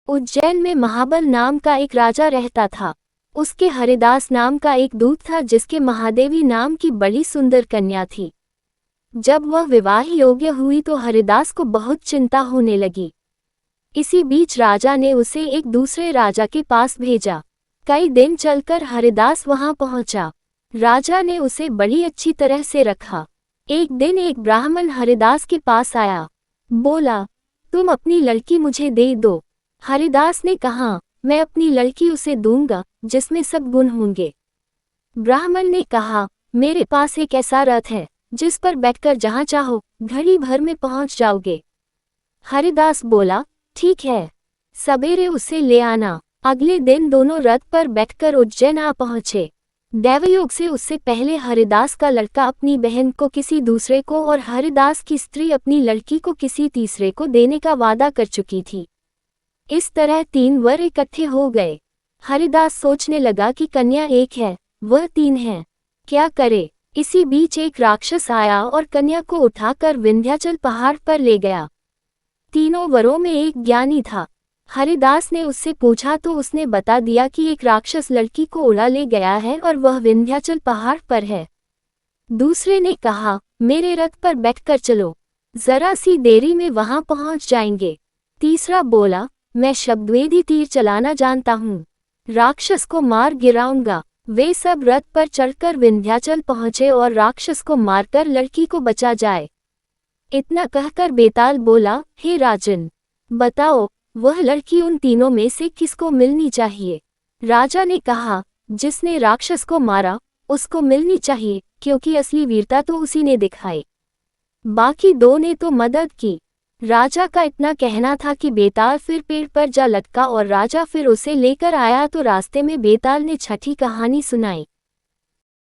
उज्जैन में महाबल नाम का एक राजा रहता था। उसके हरिदास नाम का एक दूत था जिसके महादेवी नाम की बड़ी सुंदर कन्या थी। जब वह विवाह योग्य हुई तो हरिदास को बहुत चिंता होने लगी। इसी बीच राजा ने उसे एक दूसरे राजा के पास भेजा। कई दिन चलकर हरिदास वहां पहुंचा। राजा ने उसे बड़ी अच्छी तरह से रखा। एक दिन एक ब्राह्मण हरिदास के पास आया। बोला, तुम अपनी लड़की मुझे दे दो। हरिदास ने कहा, मैं अपनी लड़की उसे दूंगा जिसमें सब गुण होंगे। ब्राह्मण ने कहा, मेरे पास एक ऐसा रथ है जिस पर बैठकर जहां चाहो घड़ी भर में पहुंच जाओगे। हरिदास बोला, ठीक है, सवेरे उसे ले आना। अगले दिन दोनों रथ पर बैठकर उज्जैन आ पहुंचे। दैवयोग से उससे पहले हरिदास का लड़का अपनी बहन को किसी दूसरे को और हरिदास की स्त्री अपनी लड़की को किसी तीसरे को देने का वादा कर चुकी थी। इस तरह 3 वर इकट्ठे हो गए। हरिदास सोचने लगा कि कन्या एक है, वह 3 है, क्या करे। इसी बीच एक राक्षस आया और कन्या को उठाकर विंध्याचल पहाड़ पर ले गया। तीनों वरों में एक ज्ञानी था। हरिदास ने उससे पूछा तो उसने बता दिया कि एक राक्षस लड़की को उड़ा ले गया है और वह विंध्याचल पहाड़ पर है। दूसरे ने कहा, मेरे रथ पर बैठकर चलो, जरा सी देरी में वहां पहुंच जाएंगे। तीसरा बोला, मैं शब्दवेदी तीर चलाना जानता हूँ, राक्षस को मार गिराऊंगा। वे सब रथ पर चढ़कर विंध्याचल पहुंचे और राक्षस को मारकर लड़की को बचा जाए। इतना कहकर बेताल बोला, हे राजन, बताओ वह लड़की उन तीनों में से किसको मिलनी चाहिए। राजा ने कहा, जिसने राक्षस को मारा उसको मिलनी चाहिए, क्योंकि असली वीरता तो उसी ने दिखाई। बाकी 2 ने तो मदद की। राजा का इतना कहना था कि बेताल फिर पेड़ पर जा लटका और राजा फिर उसे लेकर आया तो रास्ते में बेताल ने छठी कहानी सुनाई।